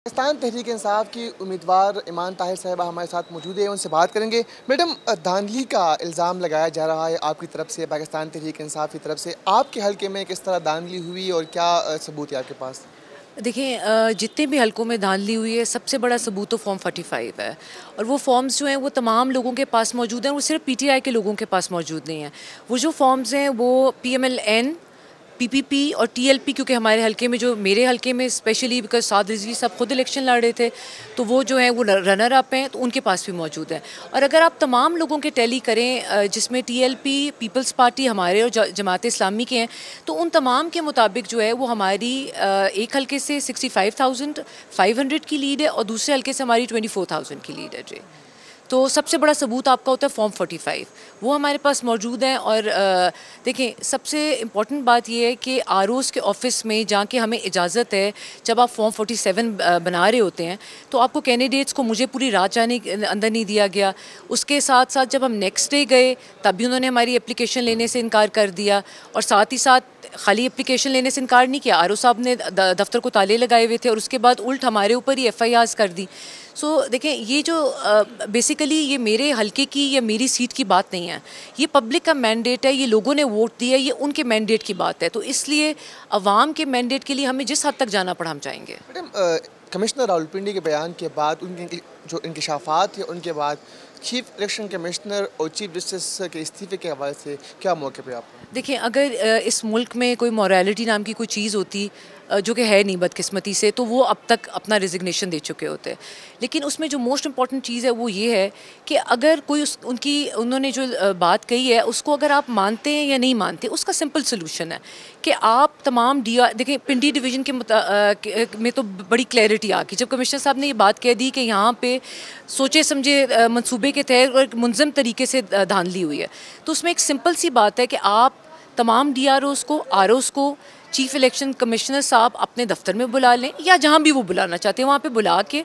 पाकिस्तान तहरीक इंसाफ की उम्मीदवार ईमान ताहिर साहिबा हमारे साथ मौजूद है, उनसे बात करेंगे। मैडम, धांधली का इल्ज़ाम लगाया जा रहा है आपकी तरफ से, पाकिस्तान तहरीक इंसाफ की तरफ से। आपके हल्के में किस तरह धांधली हुई और क्या सबूत है आपके पास? देखिए, जितने भी हलकों में धांधली हुई है, सबसे बड़ा सबूत तो फॉर्म 45 है। और वो फॉर्म्स जो हैं वो तमाम लोगों के पास मौजूद हैं, वो सिर्फ पीटीआई के लोगों के पास मौजूद नहीं हैं। वो जो फॉर्म्स हैं वो पीएमएलएन, पीपीपी और टीएलपी, क्योंकि हमारे हलके में, जो मेरे हलके में स्पेशली बिकॉज साद रिजवी साहब खुद इलेक्शन लड़ रहे थे, तो वो जो है वो रनर अप हैं, तो उनके पास भी मौजूद है। और अगर आप तमाम लोगों के टैली करें, जिसमें टीएलपी, पीपल्स पार्टी हमारे और जमात इस्लामी के हैं, तो उन तमाम के मुताबिक जो है वो हमारी एक हलके से 65,500 की लीड है और दूसरे हलके से हमारी 24,000 की लीड है जी। तो सबसे बड़ा सबूत आपका होता है फॉर्म 45, वो हमारे पास मौजूद हैं। और देखें, सबसे इम्पॉर्टेंट बात यह है कि आरओज़ के ऑफ़िस में जहाँ कि हमें इजाज़त है, जब आप फॉर्म 47 बना रहे होते हैं, तो आपको कैंडिडेट्स को, मुझे पूरी रात जाने अंदर नहीं दिया गया। उसके साथ साथ जब हम नेक्स्ट डे गए तब भी उन्होंने हमारी एप्लीकेशन लेने से इनकार कर दिया, और साथ ही साथ खाली एप्लीकेशन लेने से इनकार नहीं किया, आरओ साहब ने दफ्तर को ताले लगाए हुए थे और उसके बाद उल्ट हमारे ऊपर ही एफआईआर्स कर दी। सो देखें, ये जो बेसिकली ये मेरे हलके की या मेरी सीट की बात नहीं है, ये पब्लिक का मैंडेट है, ये लोगों ने वोट दिया, ये उनके मैंडेट की बात है। तो इसलिए अवाम के मैंडेट के लिए हमें जिस हद तक जाना पड़ा हम चाहेंगे। मैडम, कमिश्नर रावलपिंडी के बयान के बाद, उनके जो इंकशाफात है उनके बाद, चीफ इलेक्शन कमिश्नर और चीफ जस्टिस के इस्तीफे के हवाले से क्या मौके पे आप? देखिए, अगर इस मुल्क में कोई मॉरलिटी नाम की कोई चीज़ होती, जो कि है नहीं बदकिस्मती से, तो वो अब तक अपना रिजिग्नेशन दे चुके होते। लेकिन उसमें जो मोस्ट इम्पॉर्टेंट चीज़ है वो ये है कि अगर कोई उन्होंने जो बात कही है उसको अगर आप मानते हैं या नहीं मानते, उसका सिंपल सोल्यूशन है कि आप तमाम देखें, पिंडी डिवीज़न में तो बड़ी क्लैरिटी आ गई जब कमिश्नर साहब ने ये बात कह दी कि यहाँ पे सोचे समझे मंसूबे के तहत और मुनज़्ज़म तरीके से धांधली हुई है। तो उसमें एक सिंपल सी बात है कि आप तमाम डीआरओज़ को, आरओज़ को, चीफ इलेक्शन कमिश्नर साहब अपने दफ्तर में बुला लें या जहां भी वो बुलाना चाहते हैं वहां पे बुला के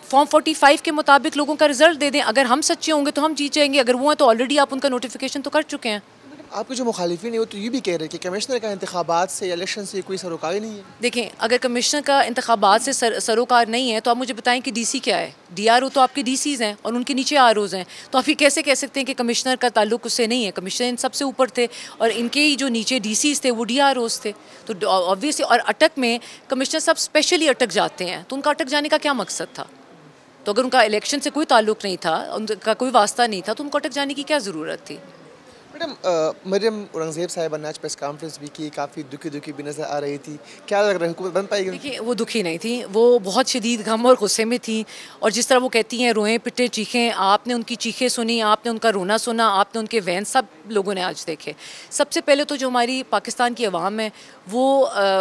फॉर्म 45 के मुताबिक लोगों का रिजल्ट दे दें। अगर हम सच्चे होंगे तो हम जीत जाएंगे, अगर वो हैं तो ऑलरेडी आप उनका नोटिफिकेशन तो कर चुके हैं। आपके जो मुखालिफिन है वो तो ये भी कह रहे हैं कि कमिश्नर का इंतखाबात से, इलेक्शन से कोई सरोकार नहीं है। देखें, अगर कमिश्नर का इंतखाबात से सरोकार नहीं है तो आप मुझे बताएं कि डीसी क्या है। डीआरओ तो आपके डीसीज हैं और उनके नीचे आरओज हैं, तो आप ये कैसे कह सकते हैं कि कमिश्नर का ताल्लुक उससे नहीं है? कमिश्नर इन सबसे ऊपर थे और इनके ही जो नीचे डीसीज थे वो डीआरओज थे। तो ऑब्वियसली, और अटक में कमिश्नर साहब स्पेशली अटक जाते हैं, तो उनका अटक जाने का क्या मकसद था? तो अगर उनका इलेक्शन से कोई ताल्लुक नहीं था, उनका कोई वास्ता नहीं था, तो उनको अटक जाने की क्या ज़रूरत थी? मैडम, मरियम औरंगज़ेब साहिबा ने आज प्रेस कॉन्फ्रेंस भी की, काफ़ी दुखी दुखी भी नज़र आ रही थी। क्या लग रहा है, हुकूमत बन पाएगी? देखिए, वो दुखी नहीं थी, वो बहुत शदीद गम और गुस्से में थी। और जिस तरह वो कहती हैं, रोएं पिटे चीखें, आपने उनकी चीखें सुनी, आपने उनका रोना सुना, आपने उनके वैन सब लोगों ने आज देखे। सबसे पहले तो जो हमारी पाकिस्तान की अवाम है वो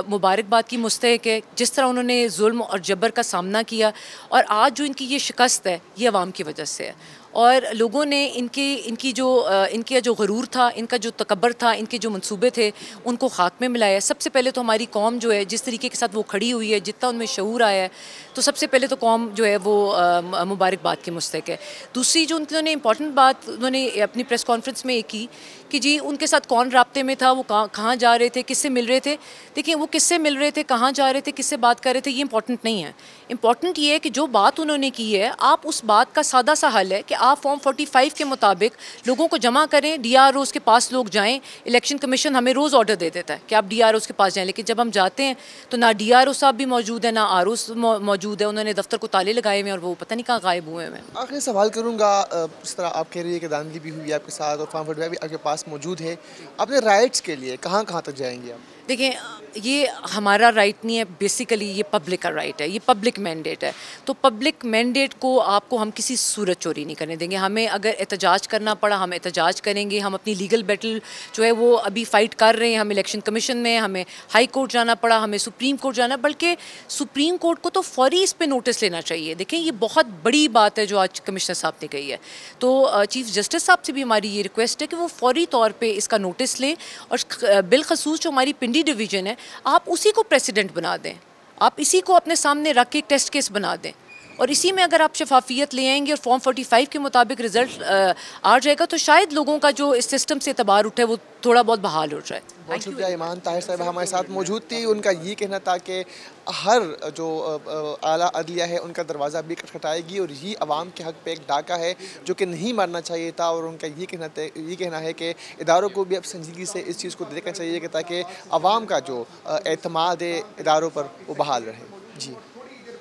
मुबारकबाद की मुस्तहिक है, जिस तरह उन्होंने जुल्म और जबर का सामना किया। और आज जो इनकी ये शिकस्त है, ये अवाम की वजह से है। और लोगों ने इनका जो गरूर था, इनका जो तकब्बर था, इनके जो मंसूबे थे, उनको खाक में मिलाया। सबसे पहले तो हमारी कौम जो है, जिस तरीके के साथ वो खड़ी हुई है, जितना उनमें शऊर आया है, तो सबसे पहले तो कौम जो है वो मुबारकबाद की मुस्तहिक है। दूसरी जो उन्होंने इंपॉर्टेंट बात उन्होंने अपनी प्रेस कॉन्फ्रेंस में एक की कि जी उनके साथ कौन राब्ते में था, वो कहाँ जा रहे थे, किससे मिल रहे थे। देखिए, वो किससे मिल रहे थे, कहाँ जा रहे थे, किससे बात कर रहे थे, ये इंपॉर्टेंट नहीं है। इंपॉर्टेंट ये है कि जो बात उन्होंने की है, आप उस बात का सादा सा हल है कि आप फॉर्म 45 के मुताबिक लोगों को जमा करें, डीआरओज़ के पास लोग जाएं। इलेक्शन कमीशन हमें रोज़ ऑर्डर दे देता है कि आप डीआरओज़ के पास जाएं, लेकिन जब हम जाते हैं तो ना डीआरओ साहब भी मौजूद है, ना आरओ मौजूद है। उन्होंने दफ्तर को ताले लगाए हुए हैं और वो पता नहीं कहाँ गायब हुए हैं। आखिरी सवाल करूँगा, जिस तरह आप कह रही है कि धांधली भी हुई है आपके साथ और फॉर्म 45 भी आपके पास मौजूद है, अपने राइट्स के लिए कहाँ कहाँ तक जाएंगे आप? देखिए, ये हमारा राइट नहीं है, बेसिकली ये पब्लिक का राइट है, ये पब्लिक मैंडेट है। तो पब्लिक मैंडेट को आपको हम किसी सूरत चोरी नहीं करने देंगे। हमें अगर एहतजाज करना पड़ा, हम एहतजाज करेंगे। हम अपनी लीगल बैटल जो है वो अभी फ़ाइट कर रहे हैं। हम इलेक्शन कमीशन में, हमें हाई कोर्ट जाना पड़ा, हमें सुप्रीम कोर्ट जाना, बल्कि सुप्रीम कोर्ट को तो फौरी इस पर नोटिस लेना चाहिए। देखें, ये बहुत बड़ी बात है जो आज कमिश्नर साहब ने कही है। तो चीफ जस्टिस साहब से भी हमारी ये रिक्वेस्ट है कि वो फौरी तौर पर इसका नोटिस लें और बिलखसूस जो हमारी पिंडी डिवीज़न है, आप उसी को प्रेसिडेंट बना दें, आप इसी को अपने सामने रख के एक टेस्ट केस बना दें। और इसी में अगर आप शफाफियत ले आएंगे और फॉर्म 45 के मुताबिक रिजल्ट आ जाएगा तो शायद लोगों का जो इस सिस्टम से एतबार उठे वो थोड़ा बहुत बहाल हो जाए। बहुत शुक्रिया। ईमान ताहिर साहब हमारे साथ मौजूद थी। उनका ये कहना था कि हर जो आला अदलिया है उनका दरवाज़ा भी खटखटाएगी और ये अवाम के हक़ पे एक डाका है जो कि नहीं मारना चाहिए था। और उनका ये कहना है कि इदारों को भी अब संजीदगी से इस चीज़ को देखना चाहिए कि ताकि अवाम का जो एतमाद है इदारों पर वो बहाल रहे। जी।